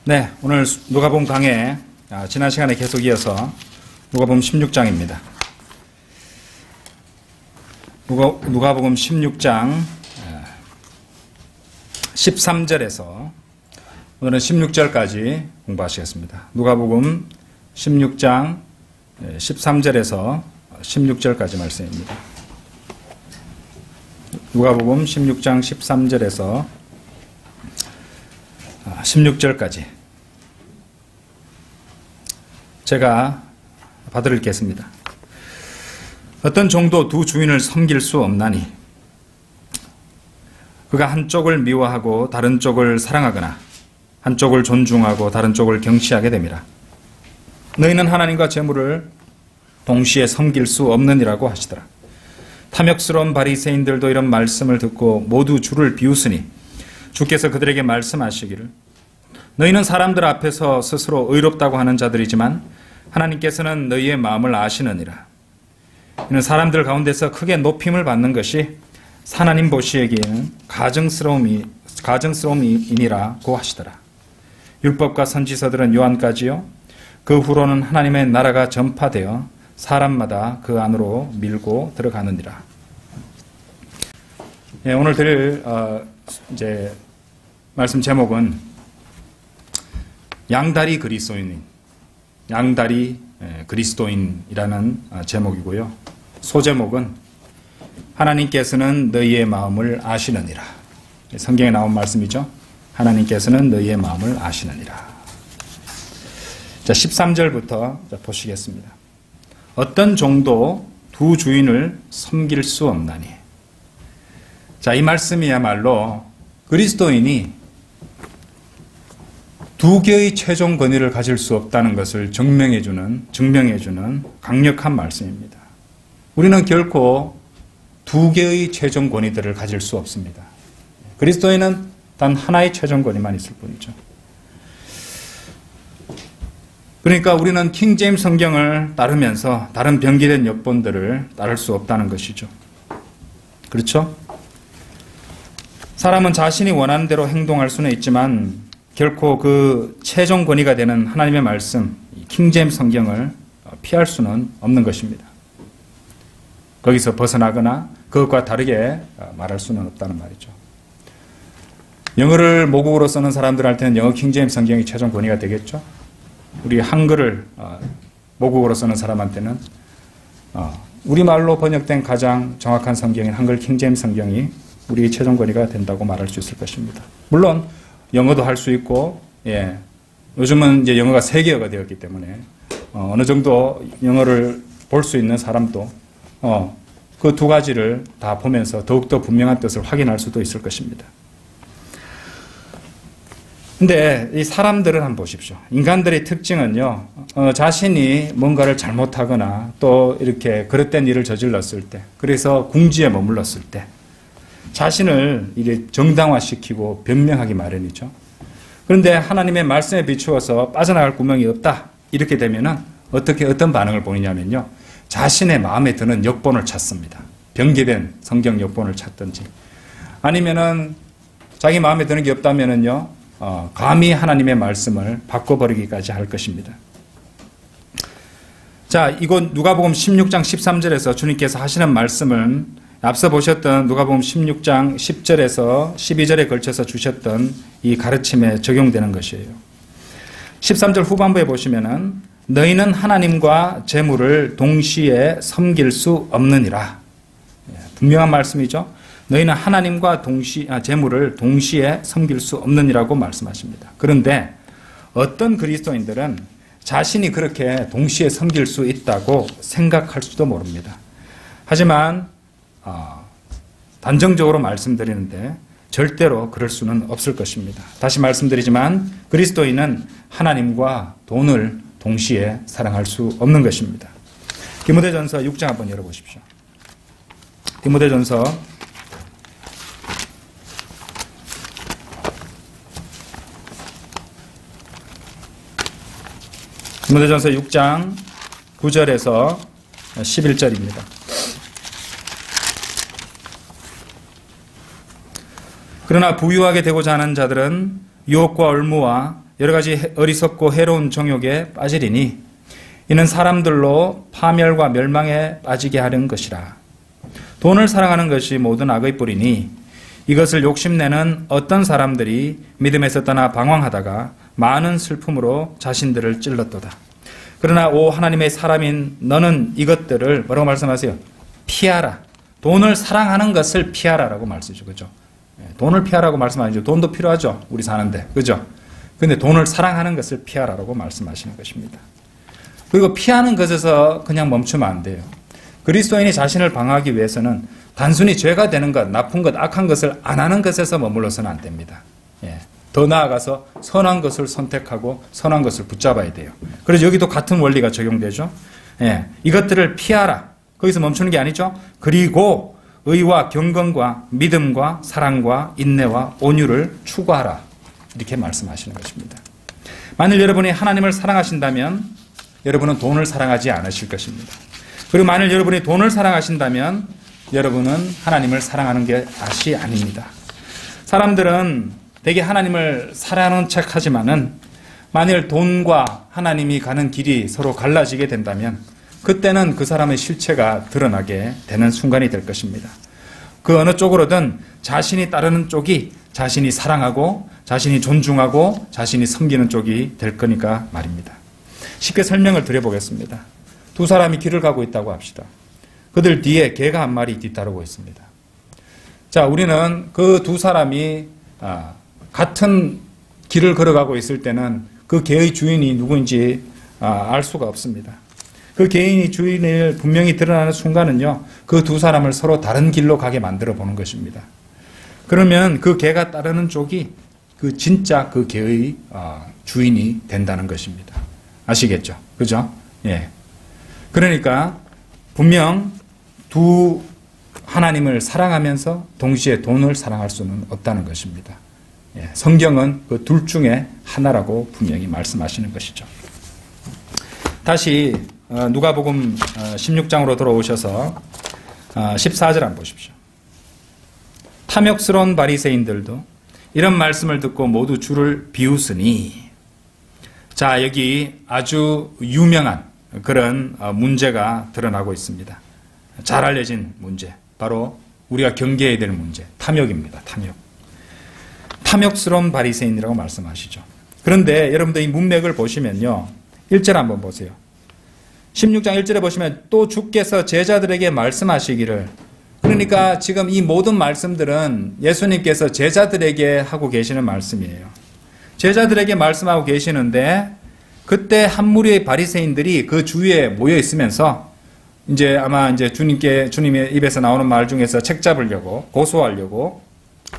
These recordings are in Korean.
네, 오늘 누가복음 강해 지난 시간에 계속 이어서 누가복음 16장입니다. 누가복음 16장 13절에서 오늘은 16절까지 공부하시겠습니다. 누가복음 16장 13절에서 16절까지 말씀입니다. 누가복음 16장 13절에서 16절까지 제가 받아 읽겠습니다. 어떤 종도 두 주인을 섬길 수 없나니 그가 한쪽을 미워하고 다른 쪽을 사랑하거나 한쪽을 존중하고 다른 쪽을 경시하게 됨이라. 너희는 하나님과 재물을 동시에 섬길 수 없느니라고 하시더라. 탐욕스러운 바리새인들도 이런 말씀을 듣고 모두 주를 비웃으니 주께서 그들에게 말씀하시기를 너희는 사람들 앞에서 스스로 의롭다고 하는 자들이지만 하나님께서는 너희의 마음을 아시느니라. 이는 사람들 가운데서 크게 높임을 받는 것이 하나님 보시기에는 가증스러움이니라고 하시더라. 율법과 선지서들은 요한까지요. 그 후로는 하나님의 나라가 전파되어 사람마다 그 안으로 밀고 들어가느니라. 예, 오늘 드릴 이제 말씀 제목은 양다리 그리스도인이라는 제목이고요. 소제목은 하나님께서는 너희의 마음을 아시느니라. 성경에 나온 말씀이죠. 하나님께서는 너희의 마음을 아시느니라. 자, 13절부터 보시겠습니다. 어떤 종도 두 주인을 섬길 수 없나니. 자, 이 말씀이야말로 그리스도인이 두 개의 최종 권위를 가질 수 없다는 것을 증명해주는 강력한 말씀입니다. 우리는 결코 두 개의 최종 권위들을 가질 수 없습니다. 그리스도인은 단 하나의 최종 권위만 있을 뿐이죠. 그러니까 우리는 킹제임스 성경을 따르면서 다른 변기된 역본들을 따를 수 없다는 것이죠. 그렇죠? 사람은 자신이 원하는 대로 행동할 수는 있지만 결코 그 최종 권위가 되는 하나님의 말씀, 킹제임스 성경을 피할 수는 없는 것입니다. 거기서 벗어나거나 그것과 다르게 말할 수는 없다는 말이죠. 영어를 모국어로 쓰는 사람들한테는 영어 킹제임스 성경이 최종 권위가 되겠죠. 우리 한글을 모국어로 쓰는 사람한테는 우리말로 번역된 가장 정확한 성경인 한글 킹제임스 성경이 우리의 최종 권위가 된다고 말할 수 있을 것입니다. 물론 영어도 할 수 있고, 예, 요즘은 이제 영어가 세계어가 되었기 때문에 어느 정도 영어를 볼 수 있는 사람도 그 두 가지를 다 보면서 더욱더 분명한 뜻을 확인할 수도 있을 것입니다. 근데 이 사람들을 한번 보십시오. 인간들의 특징은요, 자신이 뭔가를 잘못하거나 또 이렇게 그릇된 일을 저질렀을 때, 그래서 궁지에 머물렀을 때, 자신을 이게 정당화시키고 변명하기 마련이죠. 그런데 하나님의 말씀에 비추어서 빠져나갈 구멍이 없다. 이렇게 되면은 어떤 반응을 보이냐면요. 자신의 마음에 드는 역본을 찾습니다. 변개된 성경 역본을 찾든지. 아니면은 자기 마음에 드는 게 없다면은요. 감히 하나님의 말씀을 바꿔버리기까지 할 것입니다. 자, 이곳 누가복음 16장 13절에서 주님께서 하시는 말씀은 앞서 보셨던 누가복음 16장 10절에서 12절에 걸쳐서 주셨던 이 가르침에 적용되는 것이에요. 13절 후반부에 보시면은 너희는 하나님과 재물을 동시에 섬길 수 없느니라. 분명한 말씀이죠. 너희는 하나님과 재물을 동시에 섬길 수 없느니라고 말씀하십니다. 그런데 어떤 그리스도인들은 자신이 그렇게 동시에 섬길 수 있다고 생각할 수도 모릅니다. 하지만 단정적으로 말씀드리는데 절대로 그럴 수는 없을 것입니다. 다시 말씀드리지만 그리스도인은 하나님과 돈을 동시에 사랑할 수 없는 것입니다. 디모데전서 6장 한번 열어보십시오. 디모데전서 6장 9절에서 11절입니다. 그러나 부유하게 되고자 하는 자들은 유혹과 얼무와 여러 가지 어리석고 해로운 정욕에 빠지리니 이는 사람들로 파멸과 멸망에 빠지게 하는 것이라. 돈을 사랑하는 것이 모든 악의 뿌리니 이것을 욕심내는 어떤 사람들이 믿음에서 떠나 방황하다가 많은 슬픔으로 자신들을 찔렀도다. 그러나 오 하나님의 사람인 너는 이것들을 뭐라고 말씀하세요? 피하라. 돈을 사랑하는 것을 피하라라고 말씀이죠. 그죠? 돈을 피하라고 말씀 아니죠. 돈도 필요하죠. 우리 사는데. 그죠? 근데 돈을 사랑하는 것을 피하라라고 말씀하시는 것입니다. 그리고 피하는 것에서 그냥 멈추면 안 돼요. 그리스도인이 자신을 방어하기 위해서는 단순히 죄가 되는 것, 나쁜 것, 악한 것을 안 하는 것에서 머물러서는 안 됩니다. 더 나아가서 선한 것을 선택하고 선한 것을 붙잡아야 돼요. 그래서 여기도 같은 원리가 적용되죠. 이것들을 피하라. 거기서 멈추는 게 아니죠. 그리고 의와 경건과 믿음과 사랑과 인내와 온유를 추구하라. 이렇게 말씀하시는 것입니다. 만일 여러분이 하나님을 사랑하신다면 여러분은 돈을 사랑하지 않으실 것입니다. 그리고 만일 여러분이 돈을 사랑하신다면 여러분은 하나님을 사랑하는 게 다시 아닙니다. 사람들은 되게 하나님을 사랑하는 척 하지만은 만일 돈과 하나님이 가는 길이 서로 갈라지게 된다면 그때는 그 사람의 실체가 드러나게 되는 순간이 될 것입니다. 그 어느 쪽으로든 자신이 따르는 쪽이 자신이 사랑하고 자신이 존중하고 자신이 섬기는 쪽이 될 거니까 말입니다. 쉽게 설명을 드려보겠습니다. 두 사람이 길을 가고 있다고 합시다. 그들 뒤에 개가 한 마리 뒤따르고 있습니다. 자, 우리는 그 두 사람이 같은 길을 걸어가고 있을 때는 그 개의 주인이 누구인지 알 수가 없습니다. 그 개인이 주인을 분명히 드러나는 순간은요, 그 두 사람을 서로 다른 길로 가게 만들어 보는 것입니다. 그러면 그 개가 따르는 쪽이 그 진짜 그 개의 주인이 된다는 것입니다. 아시겠죠? 그죠? 예. 그러니까 분명 두 하나님을 사랑하면서 동시에 돈을 사랑할 수는 없다는 것입니다. 예. 성경은 그 둘 중에 하나라고 분명히 말씀하시는 것이죠. 다시 누가복음 16장으로 돌아오셔서 14절 한번 보십시오. 탐욕스러운 바리새인들도 이런 말씀을 듣고 모두 주를 비웃으니. 자, 여기 아주 유명한 그런 문제가 드러나고 있습니다. 잘 알려진 문제, 바로 우리가 경계해야 될 문제, 탐욕입니다. 탐욕. 탐욕스러운 바리새인이라고 말씀하시죠. 그런데 여러분들 이 문맥을 보시면요, 1절 한번 보세요. 16장 1절에 보시면 또 주께서 제자들에게 말씀하시기를, 그러니까 지금 이 모든 말씀들은 예수님께서 제자들에게 하고 계시는 말씀이에요. 제자들에게 말씀하고 계시는데 그때 한 무리의 바리새인들이 그 주위에 모여 있으면서 이제 아마 이제 주님의 입에서 나오는 말 중에서 책 잡으려고, 고소하려고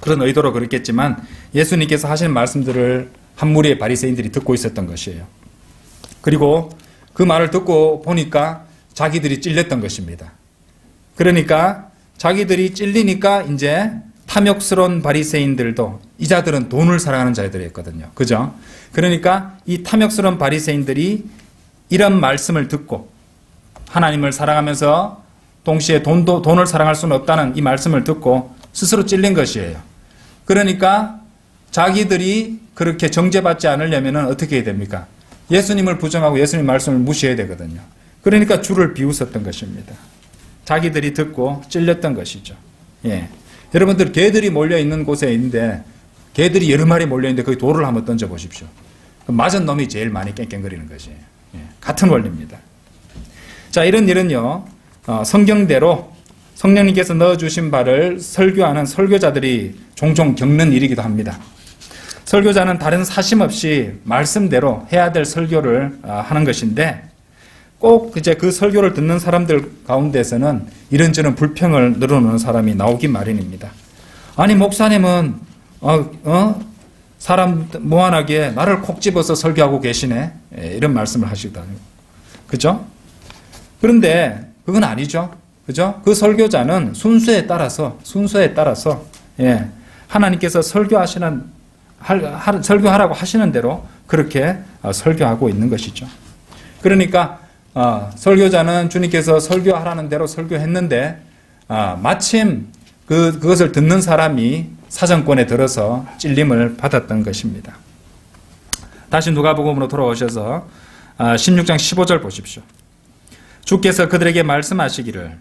그런 의도로 그랬겠지만 예수님께서 하시는 말씀들을 한 무리의 바리새인들이 듣고 있었던 것이에요. 그리고 그 말을 듣고 보니까 자기들이 찔렸던 것입니다. 그러니까 자기들이 찔리니까 이제 탐욕스러운 바리새인들도, 이 자들은 돈을 사랑하는 자들이었거든요. 그죠? 그러니까 이 탐욕스러운 바리새인들이 이런 말씀을 듣고 하나님을 사랑하면서 동시에 돈을 사랑할 수는 없다는 이 말씀을 듣고 스스로 찔린 것이에요. 그러니까 자기들이 그렇게 정죄받지 않으려면 어떻게 해야 됩니까? 예수님을 부정하고 예수님 말씀을 무시해야 되거든요. 그러니까 주를 비웃었던 것입니다. 자기들이 듣고 찔렸던 것이죠. 예. 여러분들 개들이 몰려있는 곳에 있는데, 개들이 여러 마리 몰려있는데 거기 돌을 한번 던져보십시오. 맞은 놈이 제일 많이 깽깽거리는 것이에요. 예. 같은 원리입니다. 자, 이런 일은요, 성경대로 성령님께서 넣어주신 바를 설교하는 설교자들이 종종 겪는 일이기도 합니다. 설교자는 다른 사심 없이 말씀대로 해야 될 설교를 하는 것인데, 꼭 이제 그 설교를 듣는 사람들 가운데서는 이런저런 불평을 늘어놓는 사람이 나오기 마련입니다. 아니, 목사님은 사람 무한하게 나를 콕 집어서 설교하고 계시네, 이런 말씀을 하시거든요. 그죠? 그런데 그건 아니죠. 그죠? 그 설교자는 순서에 따라서 예, 하나님께서 설교하라고 하시는 대로 그렇게 설교하고 있는 것이죠. 그러니까 설교자는 주님께서 설교하라는 대로 설교했는데 마침 그것을 듣는 사람이 사정권에 들어서 찔림을 받았던 것입니다. 다시 누가복음으로 돌아오셔서 16장 15절 보십시오. 주께서 그들에게 말씀하시기를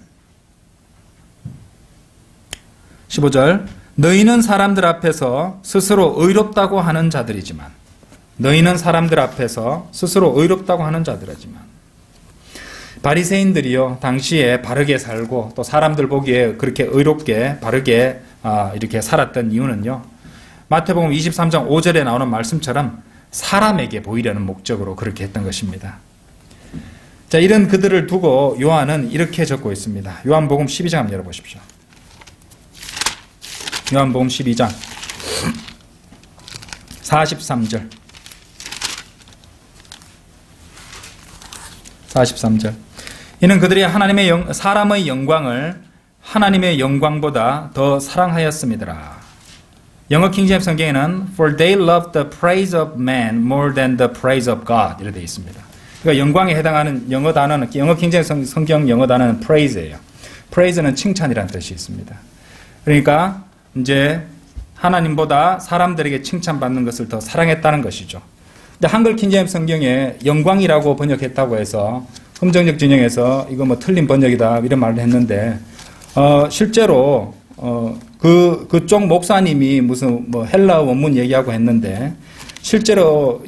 15절 너희는 사람들 앞에서 스스로 의롭다고 하는 자들이지만 너희는 사람들 앞에서 스스로 의롭다고 하는 자들이지만 바리새인들이요 당시에 바르게 살고 또 사람들 보기에 그렇게 의롭게 바르게 이렇게 살았던 이유는요 마태복음 23장 5절에 나오는 말씀처럼 사람에게 보이려는 목적으로 그렇게 했던 것입니다. 자, 이런 그들을 두고 요한은 이렇게 적고 있습니다. 요한복음 12장 한번 열어보십시오. 요한복음 12장 43절 43절 이는 그들이 사람의 영광을 하나님의 영광보다 더 사랑하였음이더라. 영어 킹제임스 성경에는 For they loved the praise of man more than the praise of God 이렇게 되어 있습니다. 그러니까 영광에 해당하는 영어 단어는 영어 킹제임스 성경 영어 단어는 praise예요. praise는 칭찬이라는 뜻이 있습니다. 그러니까 이제 하나님보다 사람들에게 칭찬받는 것을 더 사랑했다는 것이죠. 근데 한글 킹제임스 성경에 영광이라고 번역했다고 해서 흠정적 진영에서 이거 뭐 틀린 번역이다 이런 말을 했는데 실제로 그쪽 목사님이 무슨 뭐 헬라 원문 얘기하고 했는데 실제로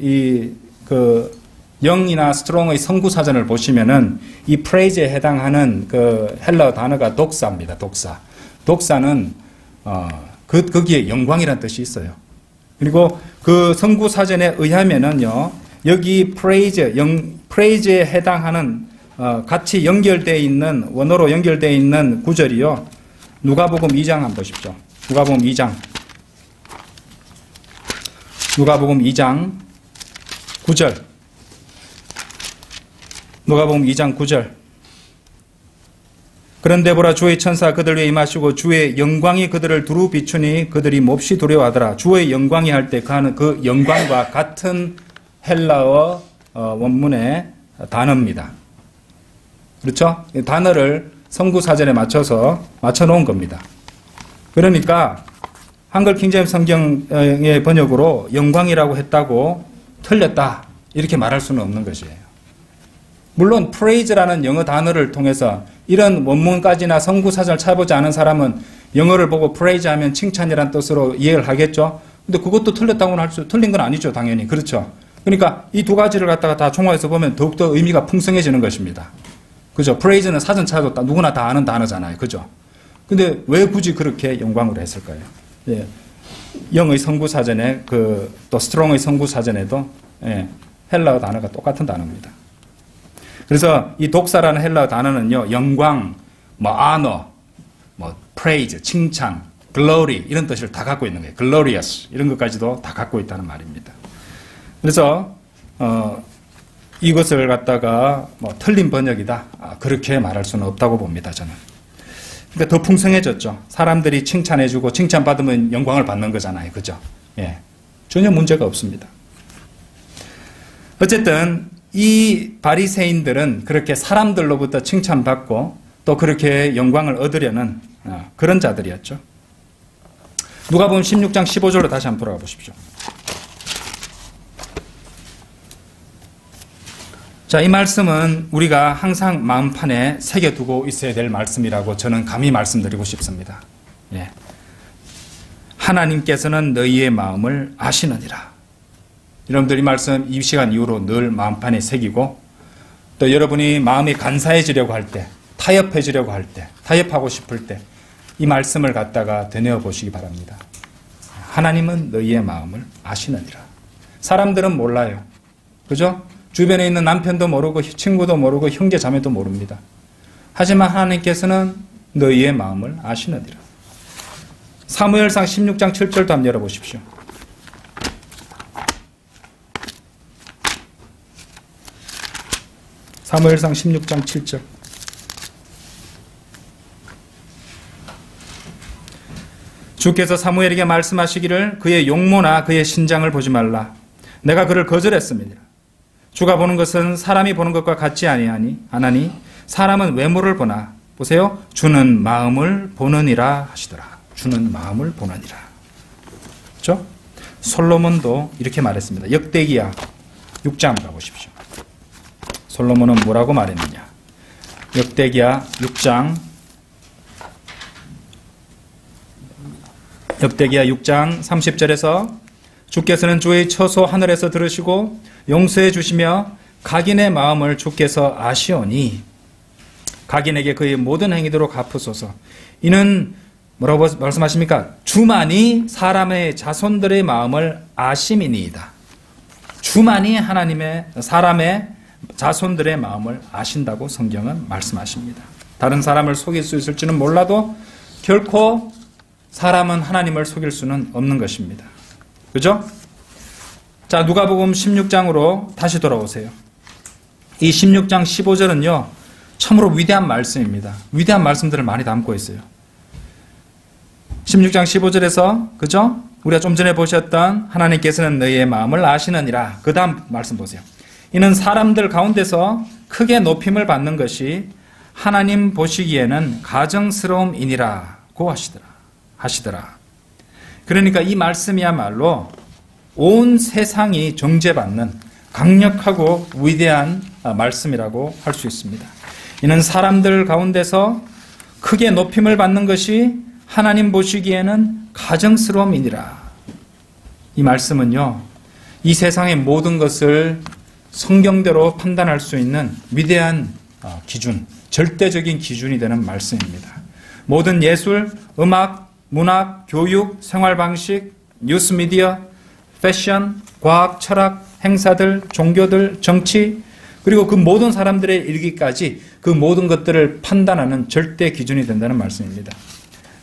그 영이나 스트롱의 성구 사전을 보시면은 이 프레이즈에 해당하는 그 헬라 단어가 독사입니다. 독사는 거기에 영광이라는 뜻이 있어요. 그리고 그 성구 사전에 의하면은요 여기 프레이즈에 해당하는 같이 연결되어 있는 원어로 연결되어 있는 구절이요. 누가복음 2장 한번 보십시오. 누가복음 2장 9절 누가복음 2장 9절 그런데 보라 주의 천사 그들 위에 임하시고 주의 영광이 그들을 두루 비추니 그들이 몹시 두려워하더라. 주의 영광이 할 때 그 영광과 같은 헬라어 원문의 단어입니다. 그렇죠? 단어를 성구사전에 맞춰놓은 겁니다. 그러니까 한글 킹제임스 성경의 번역으로 영광이라고 했다고 틀렸다 이렇게 말할 수는 없는 것이에요. 물론 praise라는 영어 단어를 통해서 이런 원문까지나 성구사전을 찾아보지 않은 사람은 영어를 보고 praise 하면 칭찬이라는 뜻으로 이해를 하겠죠. 근데 그것도 틀렸다고는 틀린 건 아니죠. 당연히. 그렇죠. 그러니까 이 두 가지를 갖다가 다 총화해서 보면 더욱더 의미가 풍성해지는 것입니다. 그죠? praise는 사전 찾아도 누구나 다 아는 단어잖아요. 그죠? 근데 왜 굳이 그렇게 영광으로 했을까요? 예. 영의 성구사전에 또 스트롱의 성구사전에도 헬라어 단어가 똑같은 단어입니다. 그래서 이 독사라는 헬라어 단어는요, 영광, honor, praise, 칭찬, glory 이런 뜻을 다 갖고 있는 거예요. glorious 이런 것까지도 다 갖고 있다는 말입니다. 그래서 이것을 갖다가 틀린 번역이다 그렇게 말할 수는 없다고 봅니다. 저는. 그러니까 더 풍성해졌죠. 사람들이 칭찬해주고 칭찬받으면 영광을 받는 거잖아요. 그죠? 예. 전혀 문제가 없습니다. 어쨌든 이 바리새인들은 그렇게 사람들로부터 칭찬받고 또 그렇게 영광을 얻으려는 그런 자들이었죠. 누가복음 16장 15절로 다시 한번 돌아가 보십시오. 자, 이 말씀은 우리가 항상 마음판에 새겨두고 있어야 될 말씀이라고 저는 감히 말씀드리고 싶습니다. 예. 하나님께서는 너희의 마음을 아시느니라. 여러분들 이 말씀 이 시간 이후로 늘 마음판에 새기고 또 여러분이 마음이 간사해지려고 할 때, 타협해지려고 할 때, 타협하고 싶을 때 이 말씀을 갖다가 되뇌어 보시기 바랍니다. 하나님은 너희의 마음을 아시느니라. 사람들은 몰라요. 그죠? 주변에 있는 남편도 모르고 친구도 모르고 형제 자매도 모릅니다. 하지만 하나님께서는 너희의 마음을 아시느니라. 사무엘상 16장 7절도 한번 열어보십시오. 사무엘상 16장 7절. 주께서 사무엘에게 말씀하시기를 그의 용모나 그의 신장을 보지 말라. 내가 그를 거절했습니다. 주가 보는 것은 사람이 보는 것과 같지 아니하니 사람은 외모를 보나 보세요. 주는 마음을 보느니라 하시더라. 주는 마음을 보느니라. 그렇죠? 솔로몬도 이렇게 말했습니다. 역대기야 6장 가보십시오. 솔로몬은 뭐라고 말했느냐. 역대기야 6장 30절에서 주께서는 주의 처소 하늘에서 들으시고 용서해 주시며 각인의 마음을 주께서 아시오니 각인에게 그의 모든 행위대로 갚으소서. 이는 뭐라고 말씀하십니까? 주만이 사람의 자손들의 마음을 아심이니이다. 주만이 사람의 자손들의 마음을 아신다고 성경은 말씀하십니다. 다른 사람을 속일 수 있을지는 몰라도 결코 사람은 하나님을 속일 수는 없는 것입니다. 그죠? 자, 누가복음 16장으로 다시 돌아오세요. 이 16장 15절은요, 참으로 위대한 말씀입니다. 위대한 말씀들을 많이 담고 있어요. 16장 15절에서, 그죠? 우리가 좀 전에 보셨던 하나님께서는 너희의 마음을 아시느니라. 그 다음 말씀 보세요. 이는 사람들 가운데서 크게 높임을 받는 것이 하나님 보시기에는 가정스러움이니라고 하시더라. 그러니까 이 말씀이야말로 온 세상이 정죄받는 강력하고 위대한 말씀이라고 할 수 있습니다. 이는 사람들 가운데서 크게 높임을 받는 것이 하나님 보시기에는 가정스러움이니라. 이 말씀은요, 이 세상의 모든 것을 성경대로 판단할 수 있는 위대한 기준, 절대적인 기준이 되는 말씀입니다. 모든 예술, 음악, 문학, 교육, 생활방식, 뉴스미디어, 패션, 과학, 철학, 행사들, 종교들, 정치, 그리고 그 모든 사람들의 일기까지 그 모든 것들을 판단하는 절대 기준이 된다는 말씀입니다.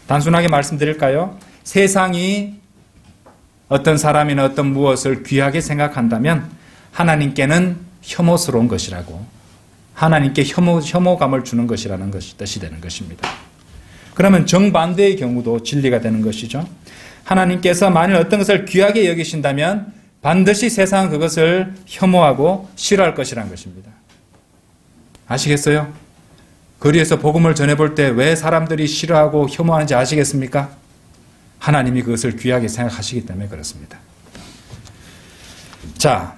단순하게 말씀드릴까요? 세상이 어떤 사람이나 어떤 무엇을 귀하게 생각한다면 하나님께는 혐오스러운 것이라고, 하나님께 혐오감을 주는 것이라는 뜻이 되는 것입니다. 그러면 정반대의 경우도 진리가 되는 것이죠. 하나님께서 만일 어떤 것을 귀하게 여기신다면 반드시 세상은 그것을 혐오하고 싫어할 것이라는 것입니다. 아시겠어요? 거리에서 복음을 전해볼 때 왜 사람들이 싫어하고 혐오하는지 아시겠습니까? 하나님이 그것을 귀하게 생각하시기 때문에 그렇습니다. 자,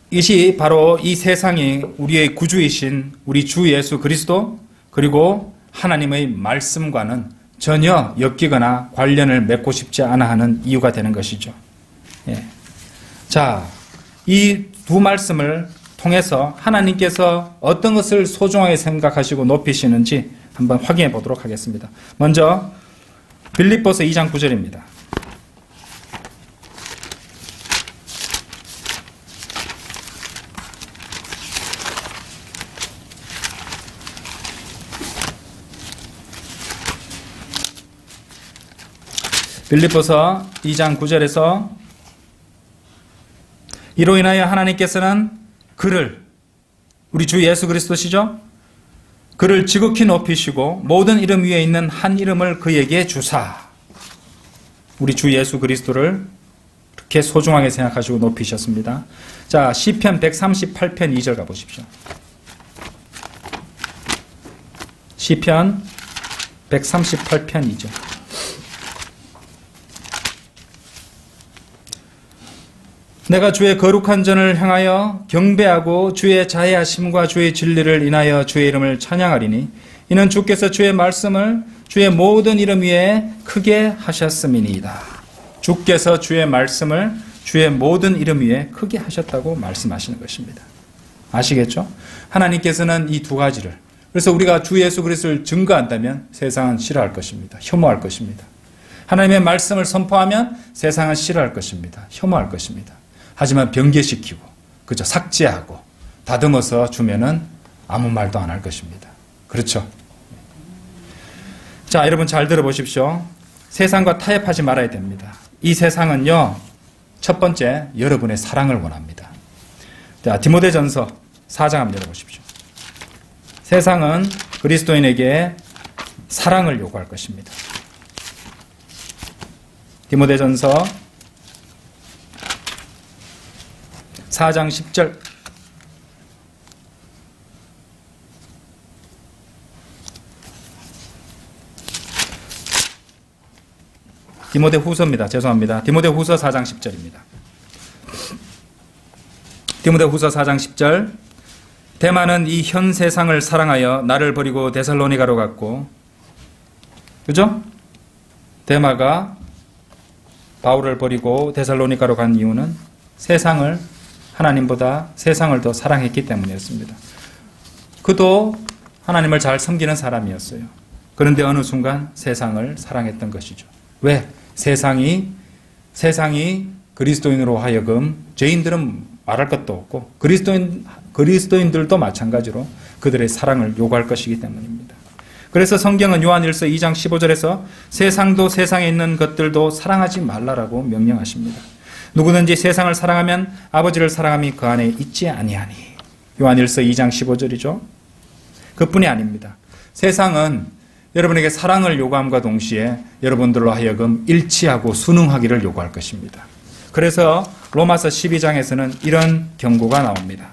이것이 바로 이 세상이 우리의 구주이신 우리 주 예수 그리스도 그리고 하나님의 말씀과는 전혀 엮이거나 관련을 맺고 싶지 않아 하는 이유가 되는 것이죠. 예. 자, 이 두 말씀을 통해서 하나님께서 어떤 것을 소중하게 생각하시고 높이시는지 한번 확인해 보도록 하겠습니다. 먼저 빌립보서 2장 9절입니다. 빌립보서 2장 9절에서 이로 인하여 하나님께서는 그를, 우리 주 예수 그리스도시죠? 그를 지극히 높이시고 모든 이름 위에 있는 한 이름을 그에게 주사, 우리 주 예수 그리스도를 그렇게 소중하게 생각하시고 높이셨습니다. 자, 시편 138편 2절 가보십시오. 시편 138편 2절. 내가 주의 거룩한 전을 향하여 경배하고 주의 자애하심과 주의 진리를 인하여 주의 이름을 찬양하리니 이는 주께서 주의 말씀을 주의 모든 이름 위에 크게 하셨음이니이다. 주께서 주의 말씀을 주의 모든 이름 위에 크게 하셨다고 말씀하시는 것입니다. 아시겠죠? 하나님께서는 이 두 가지를, 그래서 우리가 주 예수 그리스도를 증거한다면 세상은 싫어할 것입니다. 혐오할 것입니다. 하나님의 말씀을 선포하면 세상은 싫어할 것입니다. 혐오할 것입니다. 하지만 변개시키고 그저 삭제하고 다듬어서 주면은 아무 말도 안 할 것입니다. 그렇죠? 자, 여러분 잘 들어보십시오. 세상과 타협하지 말아야 됩니다. 이 세상은요, 첫 번째 여러분의 사랑을 원합니다. 자, 디모데전서 4장 한번 열어보십시오. 세상은 그리스도인에게 사랑을 요구할 것입니다. 디모데전서 4장 10절. 디모데 후서입니다. 죄송합니다. 디모데 후서 4장 10절입니다. 디모데후서 4장 10절 데마는 이 현 세상을 사랑하여 나를 버리고 데살로니가로 갔고, 그죠? 데마가 바울을 버리고 데살로니가로 간 이유는 세상을, 하나님보다 세상을 더 사랑했기 때문이었습니다. 그도 하나님을 잘 섬기는 사람이었어요. 그런데 어느 순간 세상을 사랑했던 것이죠. 왜? 세상이 그리스도인으로 하여금, 죄인들은 말할 것도 없고 그리스도인들도 마찬가지로 그들의 사랑을 요구할 것이기 때문입니다. 그래서 성경은 요한일서 2장 15절에서 세상도 세상에 있는 것들도 사랑하지 말라라고 명령하십니다. 누구든지 세상을 사랑하면 아버지를 사랑함이 그 안에 있지 아니하니. 요한일서 2장 15절이죠. 그뿐이 아닙니다. 세상은 여러분에게 사랑을 요구함과 동시에 여러분들로 하여금 일치하고 순응하기를 요구할 것입니다. 그래서 로마서 12장에서는 이런 경고가 나옵니다.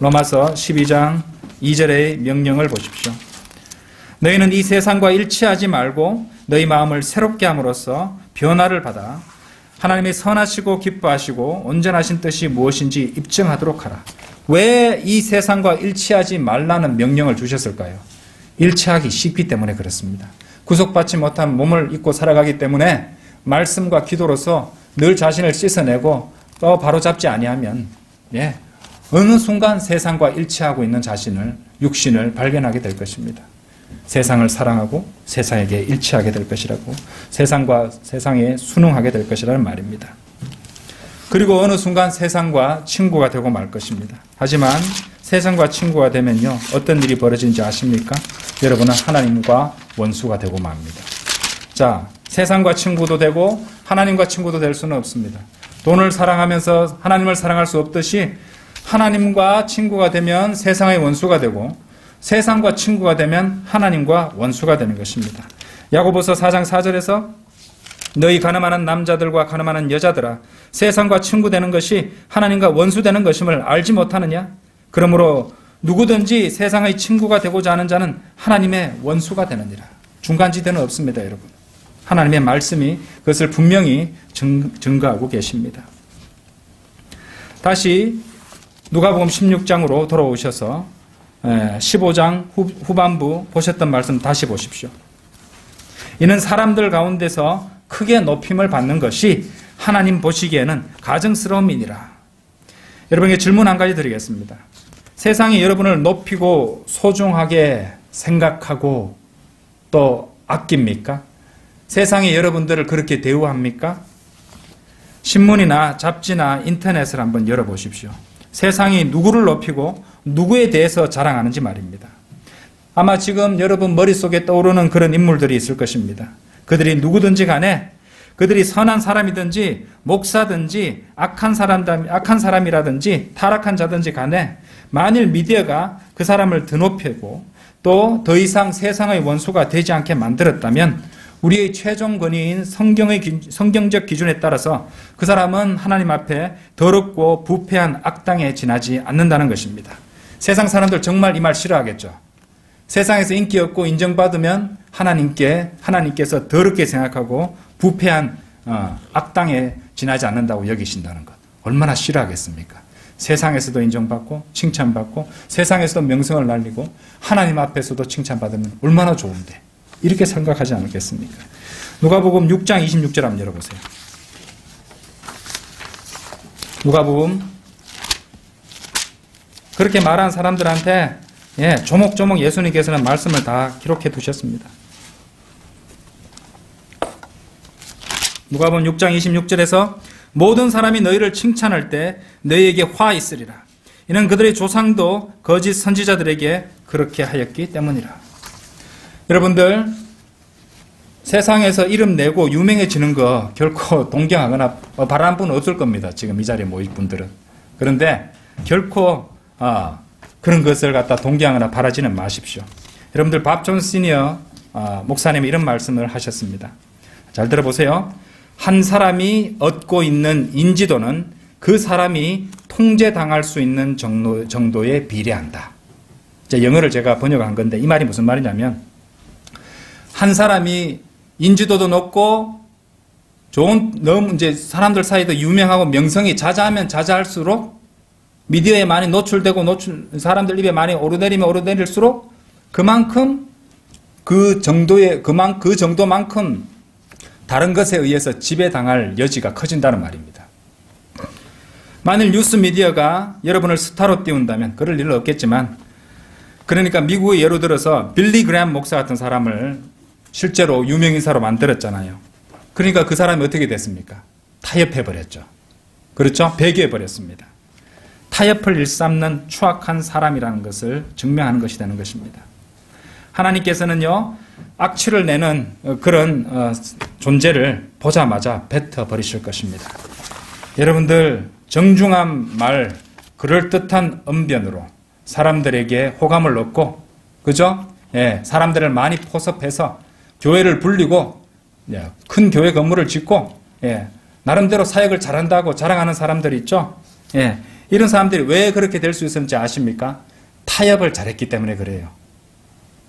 로마서 12장 2절의 명령을 보십시오. 너희는 이 세상과 일치하지 말고 너희 마음을 새롭게 함으로써 변화를 받아 하나님의 선하시고 기뻐하시고 온전하신 뜻이 무엇인지 입증하도록 하라. 왜 이 세상과 일치하지 말라는 명령을 주셨을까요? 일치하기 쉽기 때문에 그렇습니다. 구속받지 못한 몸을 입고 살아가기 때문에 말씀과 기도로서 늘 자신을 씻어내고 또 바로잡지 아니하면 어느 순간 세상과 일치하고 있는 자신을, 육신을 발견하게 될 것입니다. 세상을 사랑하고 세상에게 일치하게 될 것이라고, 세상과 세상에 순응하게 될 것이라는 말입니다. 그리고 어느 순간 세상과 친구가 되고 말 것입니다. 하지만 세상과 친구가 되면요, 어떤 일이 벌어지는지 아십니까? 여러분은 하나님과 원수가 되고 맙니다. 자, 세상과 친구도 되고 하나님과 친구도 될 수는 없습니다. 돈을 사랑하면서 하나님을 사랑할 수 없듯이 하나님과 친구가 되면 세상의 원수가 되고 세상과 친구가 되면 하나님과 원수가 되는 것입니다. 야고보서 4장 4절에서 너희 가늠하는 남자들과 가늠하는 여자들아, 세상과 친구 되는 것이 하나님과 원수 되는 것임을 알지 못하느냐? 그러므로 누구든지 세상의 친구가 되고자 하는 자는 하나님의 원수가 되느니라. 중간지대는 없습니다, 여러분. 하나님의 말씀이 그것을 분명히 증거하고 계십니다. 다시 누가복음 16장으로 돌아오셔서 15장 후반부 보셨던 말씀 다시 보십시오. 이는 사람들 가운데서 크게 높임을 받는 것이 하나님 보시기에는 가증스러움이니라. 여러분에게 질문 한 가지 드리겠습니다. 세상이 여러분을 높이고 소중하게 생각하고 또 아낍니까? 세상이 여러분들을 그렇게 대우합니까? 신문이나 잡지나 인터넷을 한번 열어보십시오. 세상이 누구를 높이고 누구에 대해서 자랑하는지 말입니다. 아마 지금 여러분 머릿속에 떠오르는 그런 인물들이 있을 것입니다. 그들이 누구든지 간에 그들이 선한 사람이든지 목사든지 악한 사람이라든지 타락한 자든지 간에 만일 미디어가 그 사람을 드높이고 또 더 이상 세상의 원수가 되지 않게 만들었다면 우리의 최종 권위인 성경적 기준에 따라서 그 사람은 하나님 앞에 더럽고 부패한 악당에 지나지 않는다는 것입니다. 세상 사람들 정말 이 말 싫어하겠죠. 세상에서 인기 없고 인정받으면 하나님께서 더럽게 생각하고 부패한 악당에 지나지 않는다고 여기신다는 것. 얼마나 싫어하겠습니까? 세상에서도 인정받고 칭찬받고 세상에서도 명성을 날리고 하나님 앞에서도 칭찬받으면 얼마나 좋은데. 이렇게 생각하지 않겠습니까? 누가복음 6장 26절 한번 열어보세요. 누가복음 그렇게 말한 사람들한테 조목조목 예수님께서는 말씀을 다 기록해 두셨습니다. 누가복음 6장 26절에서 모든 사람이 너희를 칭찬할 때 너희에게 화 있으리라. 이는 그들의 조상도 거짓 선지자들에게 그렇게 하였기 때문이라. 여러분들 세상에서 이름 내고 유명해지는 거 결코 동경하거나 바라는 분은 없을 겁니다. 지금 이 자리에 모인 분들은. 그런데 결코 그런 것을 갖다 동경하거나 바라지는 마십시오. 여러분들 밥 존 시니어 목사님이 이런 말씀을 하셨습니다. 잘 들어보세요. 한 사람이 얻고 있는 인지도는 그 사람이 통제당할 수 있는 정도에 비례한다. 영어를 제가 번역한 건데 이 말이 무슨 말이냐면 한 사람이 인지도도 높고 좋은 너무 이제 사람들 사이도 유명하고 명성이 자자하면 자자할수록 미디어에 많이 노출되고 사람들 입에 많이 오르내리면 오르내릴수록 그만큼 그 정도만큼 다른 것에 의해서 지배당할 여지가 커진다는 말입니다. 만일 뉴스 미디어가 여러분을 스타로 띄운다면 그럴 일은 없겠지만, 그러니까 미국의 예로 들어서 빌리 그레엄 목사 같은 사람을 실제로 유명인사로 만들었잖아요. 그러니까 그 사람이 어떻게 됐습니까? 타협해버렸죠. 그렇죠? 배교해버렸습니다. 타협을 일삼는 추악한 사람이라는 것을 증명하는 것이 되는 것입니다. 하나님께서는요, 악취를 내는 그런 존재를 보자마자 뱉어버리실 것입니다. 여러분들, 정중한 말, 그럴듯한 언변으로 사람들에게 호감을 얻고, 그죠? 예, 사람들을 많이 포섭해서 교회를 불리고, 예, 큰 교회 건물을 짓고, 예, 나름대로 사역을 잘한다고 자랑하는 사람들이 있죠? 예, 이런 사람들이 왜 그렇게 될 수 있었는지 아십니까? 타협을 잘했기 때문에 그래요.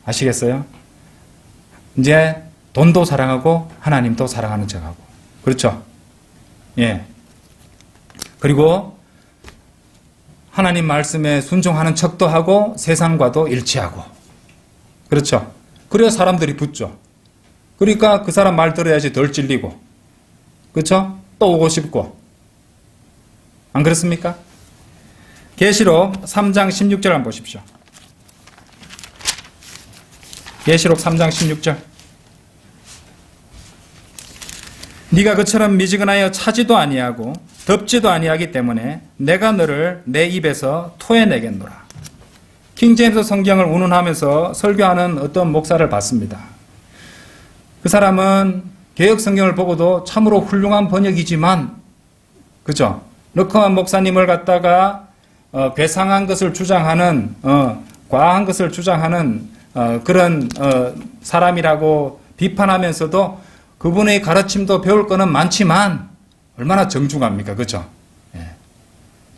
아시겠어요? 이제 돈도 사랑하고 하나님도 사랑하는 척하고, 그렇죠? 예. 그리고 하나님 말씀에 순종하는 척도 하고 세상과도 일치하고, 그렇죠? 그래야 사람들이 붙죠. 그러니까 그 사람 말 들어야지 덜 찔리고, 그렇죠? 또 오고 싶고, 안 그렇습니까? 계시록 3장 16절 한번 보십시오. 계시록 3장 16절. 네가 그처럼 미지근하여 차지도 아니하고 덥지도 아니하기 때문에 내가 너를 내 입에서 토해내겠노라. 킹제임스 성경을 운운하면서 설교하는 어떤 목사를 봤습니다. 그 사람은 개역 성경을 보고도 참으로 훌륭한 번역이지만, 그죠? 르커만 목사님을 갖다가 괴상한 것을 주장하는, 과한 것을 주장하는 그런 사람이라고 비판하면서도 그분의 가르침도 배울 거는 많지만 얼마나 정중합니까? 그죠? 예.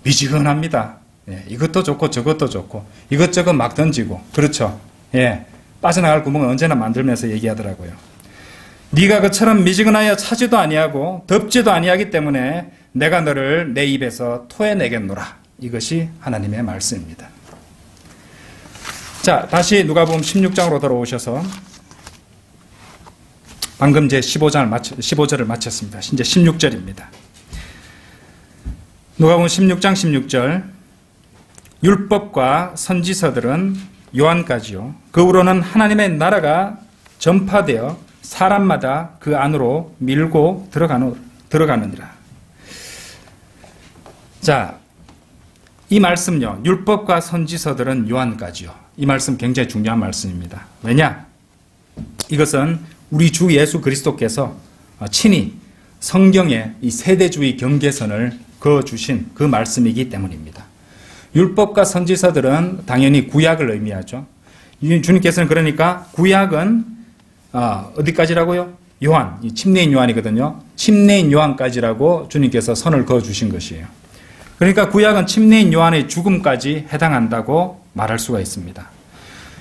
미지근합니다. 예. 이것도 좋고 저것도 좋고 이것저것 막 던지고, 그렇죠? 예. 빠져나갈 구멍을 언제나 만들면서 얘기하더라고요. 네가 그처럼 미지근하여 차지도 아니하고 덥지도 아니하기 때문에 내가 너를 내 입에서 토해내겠노라. 이것이 하나님의 말씀입니다. 자, 다시 누가복음 16장으로 돌아오셔서 방금 제 15절을 마쳤습니다. 이제 16절입니다. 누가복음 16장 16절. 율법과 선지서들은 요한까지요. 그 후로는 하나님의 나라가 전파되어 사람마다 그 안으로 밀고 들어가느니라. 자, 이 말씀요. 율법과 선지서들은 요한까지요. 이 말씀 굉장히 중요한 말씀입니다. 왜냐? 이것은 우리 주 예수 그리스도께서 친히 성경에 이 세대주의 경계선을 그어주신 그 말씀이기 때문입니다. 율법과 선지서들은 당연히 구약을 의미하죠. 주님께서는 그러니까 구약은 어디까지라고요? 요한, 침례인 요한이거든요. 침례인 요한까지라고 주님께서 선을 그어주신 것이에요. 그러니까 구약은 침례인 요한의 죽음까지 해당한다고 말할 수가 있습니다.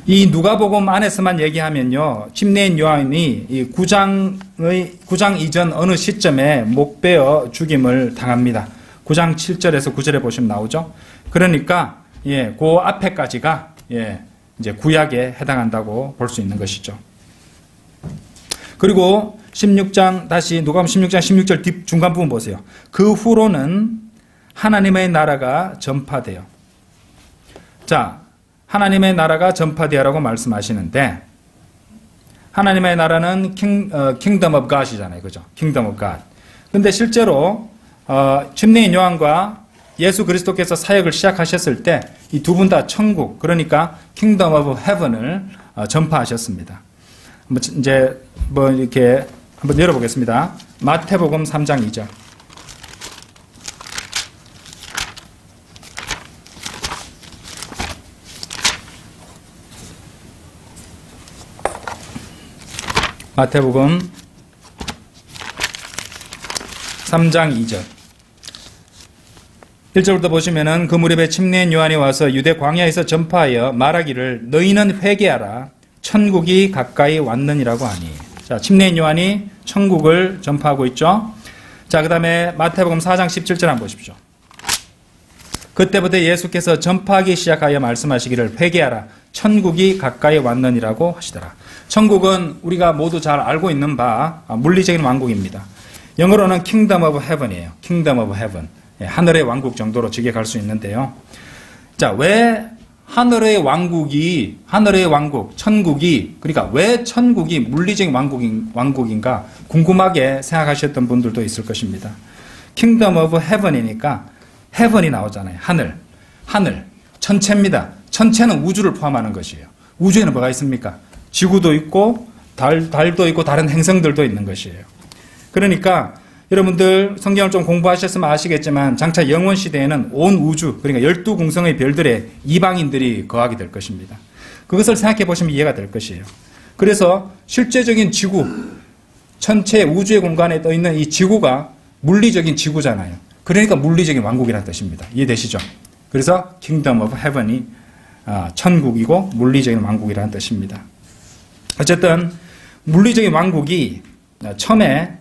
이 누가복음 안에서만 얘기하면요, 침례인 요한이 이 9장 이전 어느 시점에 목베어 죽임을 당합니다. 9장 7절에서 9절에 보시면 나오죠. 그러니까 그 앞에까지가 이제 구약에 해당한다고 볼 수 있는 것이죠. 그리고 16장 다시 누가복음 16장 16절 뒷 중간 부분 보세요. 그 후로는 하나님의 나라가 전파되어. 자, 하나님의 나라가 전파되어라고 말씀하시는데, 하나님의 나라는 Kingdom of God이잖아요. 그죠? Kingdom of God. 근데 실제로 침례인 요한과 예수 그리스도께서 사역을 시작하셨을 때 이 두 분 다 천국, 그러니까 Kingdom of Heaven을 전파하셨습니다. 이제 뭐 이렇게 한번 열어보겠습니다. 마태복음 3장 2절. 마태복음 3장 2절. 1절부터 보시면은 그 무렵에 침례인 요한이 와서 유대 광야에서 전파하여 말하기를 너희는 회개하라 천국이 가까이 왔느니라고 하니. 자, 침례인 요한이 천국을 전파하고 있죠. 자, 그 다음에 마태복음 4장 17절 한번 보십시오. 그때부터 예수께서 전파하기 시작하여 말씀하시기를 회개하라. 천국이 가까이 왔느니라고 하시더라. 천국은 우리가 모두 잘 알고 있는 바 물리적인 왕국입니다. 영어로는 Kingdom of Heaven이에요. Kingdom of Heaven. 하늘의 왕국 정도로 직역할 수 있는데요. 자, 왜 하늘의 왕국, 천국이, 그러니까 왜 천국이 물리적인 왕국인가 궁금하게 생각하셨던 분들도 있을 것입니다. Kingdom of Heaven이니까 Heaven이 나오잖아요. 하늘, 천체입니다. 천체는 우주를 포함하는 것이에요. 우주에는 뭐가 있습니까? 지구도 있고 달도 있고 다른 행성들도 있는 것이에요. 그러니까 여러분들 성경을 좀 공부하셨으면 아시겠지만 장차 영원 시대에는 온 우주, 그러니까 12궁성의 별들에 이방인들이 거하게 될 것입니다. 그것을 생각해 보시면 이해가 될 것이에요. 그래서 실제적인 지구, 전체 우주의 공간에 떠 있는 이 지구가 물리적인 지구잖아요. 그러니까 물리적인 왕국이라는 뜻입니다. 이해되시죠? 그래서 Kingdom of Heaven이 천국이고 물리적인 왕국이라는 뜻입니다. 어쨌든 물리적인 왕국이 처음에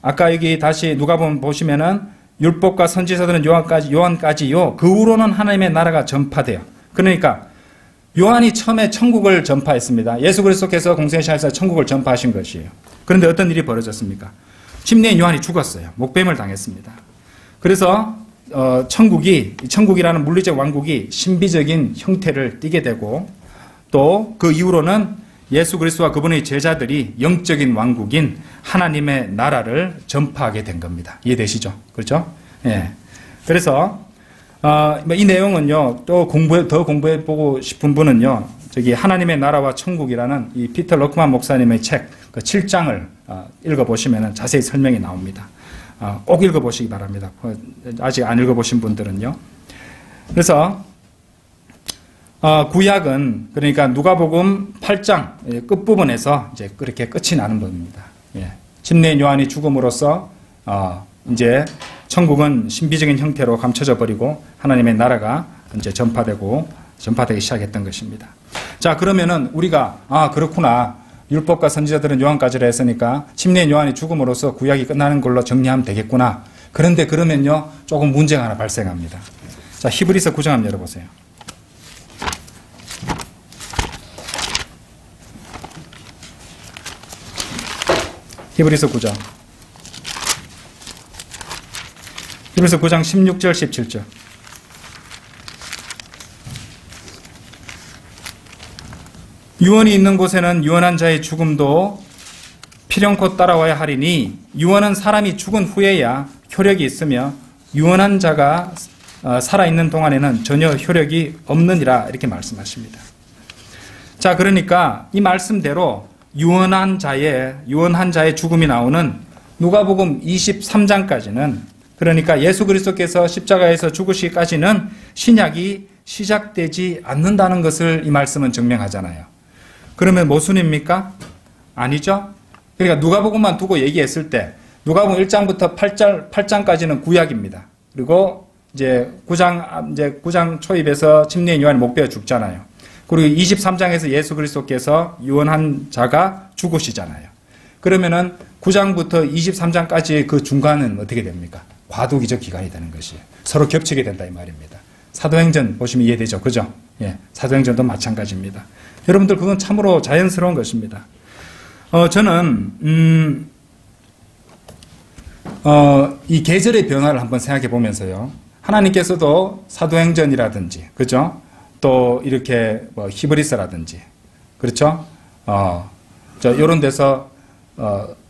아까 여기 다시 누가복음 보시면은 율법과 선지자들은 요한까지요. 그 후로는 하나님의 나라가 전파돼요. 그러니까 요한이 처음에 천국을 전파했습니다. 예수 그리스도께서 공생애시에서 천국을 전파하신 것이에요. 그런데 어떤 일이 벌어졌습니까? 침례인 요한이 죽었어요. 목뱀을 당했습니다. 그래서 천국이라는 물리적 왕국이 신비적인 형태를 띠게 되고 또 그 이후로는 예수 그리스도와 그분의 제자들이 영적인 왕국인 하나님의 나라를 전파하게 된 겁니다. 이해되시죠? 그렇죠? 예. 그래서 이 내용은요. 또 더 공부해 보고 싶은 분은요. 저기 하나님의 나라와 천국이라는 이 피터 러크만 목사님의 책 그 7장을 읽어보시면 자세히 설명이 나옵니다. 꼭 읽어보시기 바랍니다. 아직 안 읽어보신 분들은요. 그래서 구약은 그러니까 누가복음 8장 끝부분에서 이제 그렇게 끝이 나는 겁니다. 예. 침례인 요한이 죽음으로써 이제 천국은 신비적인 형태로 감춰져 버리고 하나님의 나라가 이제 전파되기 시작했던 것입니다. 자, 그러면은 우리가 그렇구나. 율법과 선지자들은 요한까지라 했으니까 침례인 요한이 죽음으로써 구약이 끝나는 걸로 정리하면 되겠구나. 그런데 그러면요. 조금 문제가 하나 발생합니다. 자, 히브리서 9장 한번 열어보세요. 히브리서 9장 16절 17절. 유언이 있는 곳에는 유언한 자의 죽음도 필연코 따라와야 하리니 유언은 사람이 죽은 후에야 효력이 있으며 유언한 자가 살아있는 동안에는 전혀 효력이 없느니라 이렇게 말씀하십니다. 자, 그러니까 이 말씀대로 유언한 자의 죽음이 나오는 누가복음 23장까지는 그러니까 예수 그리스도께서 십자가에서 죽으시기까지는 신약이 시작되지 않는다는 것을 이 말씀은 증명하잖아요. 그러면 모순입니까? 아니죠. 그러니까 누가복음만 두고 얘기했을 때 누가복음 1장부터 8장까지는 구약입니다. 그리고 이제 9장 초입에서 침례인 요한이 목베어 죽잖아요. 그리고 23장에서 예수 그리스도께서 유언한 자가 죽으시잖아요. 그러면은 9장부터 23장까지의 그 중간은 어떻게 됩니까? 과도기적 기간이 되는 것이에요. 서로 겹치게 된다 이 말입니다. 사도행전 보시면 이해되죠? 그죠? 예, 사도행전도 마찬가지입니다. 여러분들 그건 참으로 자연스러운 것입니다. 저는 이 계절의 변화를 한번 생각해 보면서요. 하나님께서도 사도행전이라든지, 그죠? 또 이렇게 히브리서라든지, 그렇죠? 이런 데서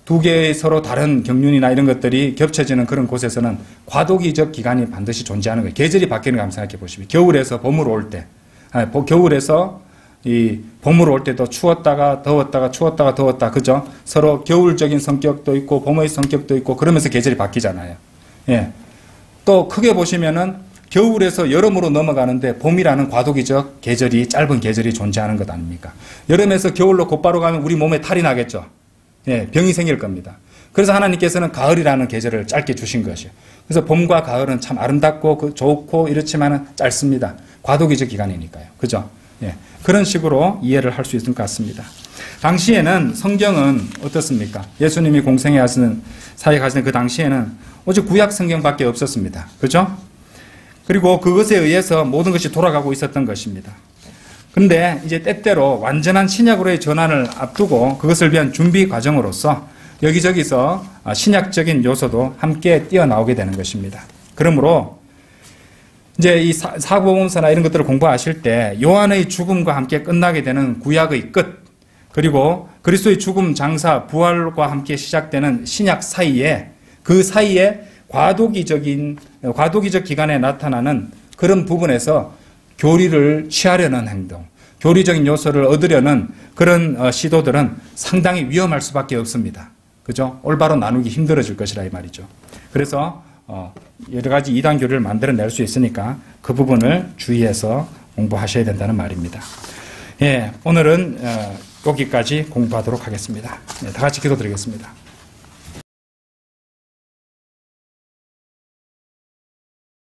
두 개의 서로 다른 경륜이나 이런 것들이 겹쳐지는 그런 곳에서는 과도기적 기간이 반드시 존재하는 거예요. 계절이 바뀌는 거 한번 생각해 보시면 겨울에서 봄으로 올 때, 겨울에서 이 봄으로 올 때도 추웠다가 더웠다, 그죠? 서로 겨울적인 성격도 있고 봄의 성격도 있고 그러면서 계절이 바뀌잖아요. 예. 또 크게 보시면은 겨울에서 여름으로 넘어가는데 봄이라는 과도기적 계절이 짧은 계절이 존재하는 것 아닙니까? 여름에서 겨울로 곧바로 가면 우리 몸에 탈이 나겠죠. 예, 병이 생길 겁니다. 그래서 하나님께서는 가을이라는 계절을 짧게 주신 것이에요. 그래서 봄과 가을은 참 아름답고 좋고 이렇지만은 짧습니다. 과도기적 기간이니까요. 그죠? 예, 그런 식으로 이해를 할 수 있을 것 같습니다. 당시에는 성경은 어떻습니까? 예수님이 공생에 하시는 사역에 하시는 그 당시에는 오직 구약 성경밖에 없었습니다. 그렇죠? 그리고 그것에 의해서 모든 것이 돌아가고 있었던 것입니다. 그런데 이제 때때로 완전한 신약으로의 전환을 앞두고 그것을 위한 준비 과정으로서 여기저기서 신약적인 요소도 함께 뛰어나오게 되는 것입니다. 그러므로 이제 이 사복음서나 이런 것들을 공부하실 때 요한의 죽음과 함께 끝나게 되는 구약의 끝, 그리고 그리스도의 죽음, 장사, 부활과 함께 시작되는 신약 사이에, 그 사이에 과도기적 기간에 나타나는 그런 부분에서 교리를 취하려는 행동, 교리적인 요소를 얻으려는 그런 시도들은 상당히 위험할 수밖에 없습니다. 그죠? 올바로 나누기 힘들어질 것이라 이 말이죠. 그래서 여러 가지 이단 교리를 만들어낼 수 있으니까 그 부분을 주의해서 공부하셔야 된다는 말입니다. 예, 오늘은 여기까지 공부하도록 하겠습니다. 다 같이 기도드리겠습니다.